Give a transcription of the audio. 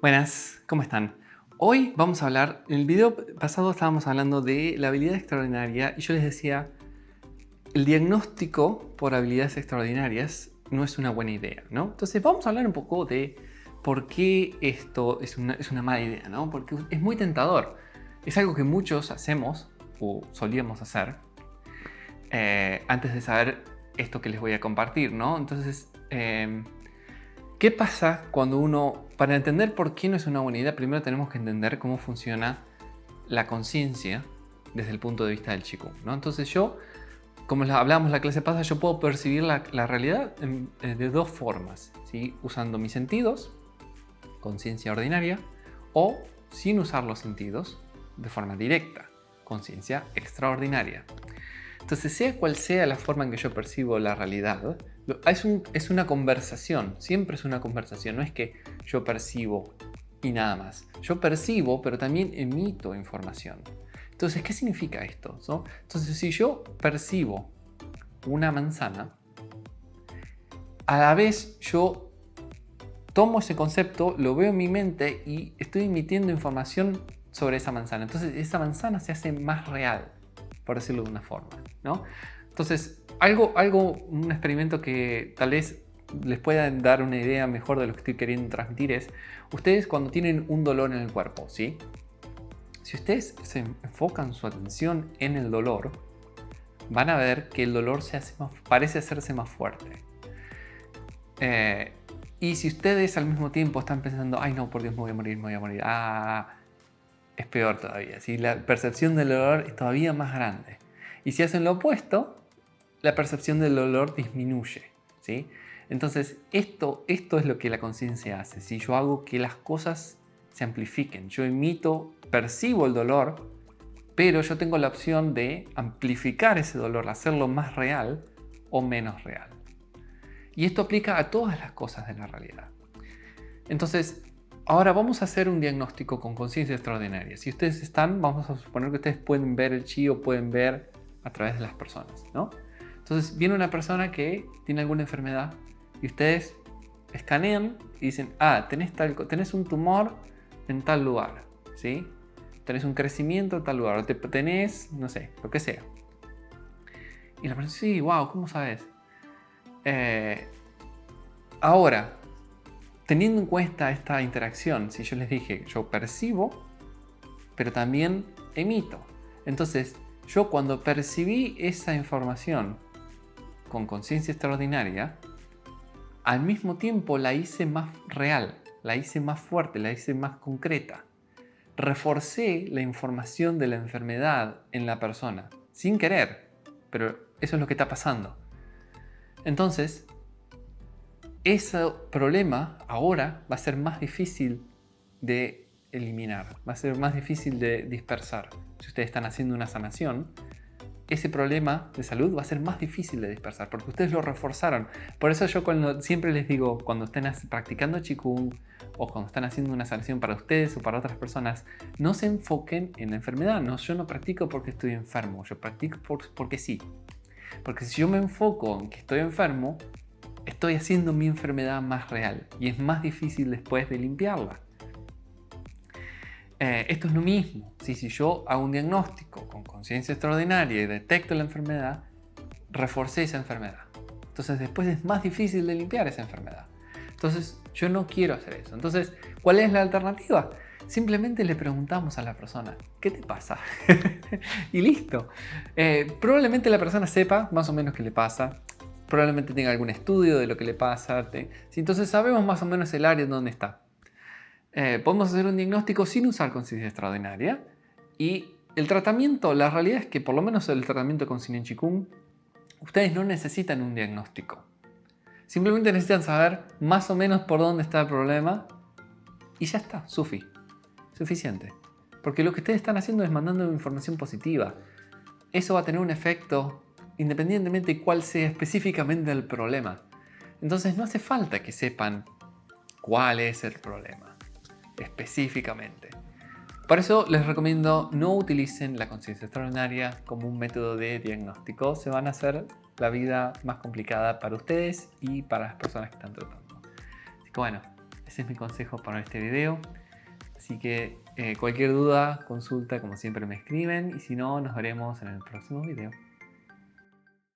Buenas, ¿cómo están? Hoy vamos a hablar, en el video pasado estábamos hablando de la habilidad extraordinaria y yo les decía, el diagnóstico por habilidades extraordinarias no es una buena idea, ¿no? Entonces vamos a hablar un poco de por qué esto es una mala idea, ¿no? Porque es muy tentador. Es algo que muchos hacemos o solíamos hacer antes de saber esto que les voy a compartir, ¿no? Entonces, ¿qué pasa cuando para entender por qué no es una buena idea, primero tenemos que entender cómo funciona la conciencia desde el punto de vista del Qigong, ¿no? Entonces yo, como hablábamos la clase pasada, yo puedo percibir la realidad de dos formas, ¿sí? Usando mis sentidos, conciencia ordinaria, o sin usar los sentidos, de forma directa, conciencia extraordinaria. Entonces, sea cual sea la forma en que yo percibo la realidad, es una conversación, siempre es una conversación, no es que yo percibo y nada más. Yo percibo, pero también emito información. Entonces, ¿qué significa esto? ¿No? Entonces, si yo percibo una manzana, a la vez yo tomo ese concepto, lo veo en mi mente y estoy emitiendo información sobre esa manzana. Entonces, esa manzana se hace más real, por decirlo de una forma, ¿no? Entonces, un experimento que tal vez les pueda dar una idea mejor de lo que estoy queriendo transmitir es, ustedes cuando tienen un dolor en el cuerpo, ¿sí? Si ustedes se enfocan su atención en el dolor, van a ver que el dolor parece hacerse más fuerte. Y si ustedes al mismo tiempo están pensando, ay no, por Dios, me voy a morir, es peor todavía, ¿sí? La percepción del dolor es todavía más grande. Y si hacen lo opuesto, la percepción del dolor disminuye, ¿sí? Entonces, esto es lo que la conciencia hace. Si yo hago que las cosas se amplifiquen, yo percibo el dolor, pero yo tengo la opción de amplificar ese dolor, hacerlo más real o menos real. Y esto aplica a todas las cosas de la realidad. Entonces, ahora vamos a hacer un diagnóstico con conciencia extraordinaria. Si ustedes vamos a suponer que ustedes pueden ver el chi o pueden ver a través de las personas, ¿no? Entonces viene una persona que tiene alguna enfermedad y ustedes escanean y dicen, tenés un tumor en tal lugar, ¿sí? Tenés un crecimiento en tal lugar, o tenés, no sé, lo que sea. Y la persona dice, sí, wow, ¿cómo sabes? Ahora, teniendo en cuenta esta interacción, si yo les dije, yo percibo, pero también emito. Entonces, yo cuando percibí esa información con conciencia extraordinaria, al mismo tiempo la hice más real, la hice más fuerte, la hice más concreta. Reforcé la información de la enfermedad en la persona, sin querer, pero eso es lo que está pasando. Entonces, ese problema ahora va a ser más difícil de eliminar, va a ser más difícil de dispersar. Si ustedes están haciendo una sanación, ese problema de salud va a ser más difícil de dispersar porque ustedes lo reforzaron. Por eso yo siempre les digo, cuando estén practicando Qigong o cuando están haciendo una sanación para ustedes o para otras personas, no se enfoquen en la enfermedad. No, yo no practico porque estoy enfermo, yo practico porque sí. Porque si yo me enfoco en que estoy enfermo, estoy haciendo mi enfermedad más real y es más difícil después de limpiarla. Esto es lo mismo. Si yo hago un diagnóstico con conciencia extraordinaria y detecto la enfermedad, reforcé esa enfermedad. Entonces después es más difícil de limpiar esa enfermedad. Entonces yo no quiero hacer eso. Entonces, ¿cuál es la alternativa? Simplemente le preguntamos a la persona, ¿qué te pasa? Y listo. Probablemente la persona sepa más o menos qué le pasa. Probablemente tenga algún estudio de lo que le pasa. Entonces sabemos más o menos el área en donde está. Podemos hacer un diagnóstico sin usar conciencia extraordinaria. Y el tratamiento, la realidad es que por lo menos el tratamiento con Shiren Qigong, ustedes no necesitan un diagnóstico. Simplemente necesitan saber más o menos por dónde está el problema y ya está, suficiente. Porque lo que ustedes están haciendo es mandando información positiva. Eso va a tener un efecto independientemente de cuál sea específicamente el problema. Entonces no hace falta que sepan cuál es el problema específicamente. Por eso les recomiendo no utilicen la conciencia extraordinaria como un método de diagnóstico. Se van a hacer la vida más complicada para ustedes y para las personas que están tratando. Así que bueno, Ese es mi consejo para este video. Así que cualquier duda, consulta, como siempre me escriben y si no, nos veremos en el próximo video.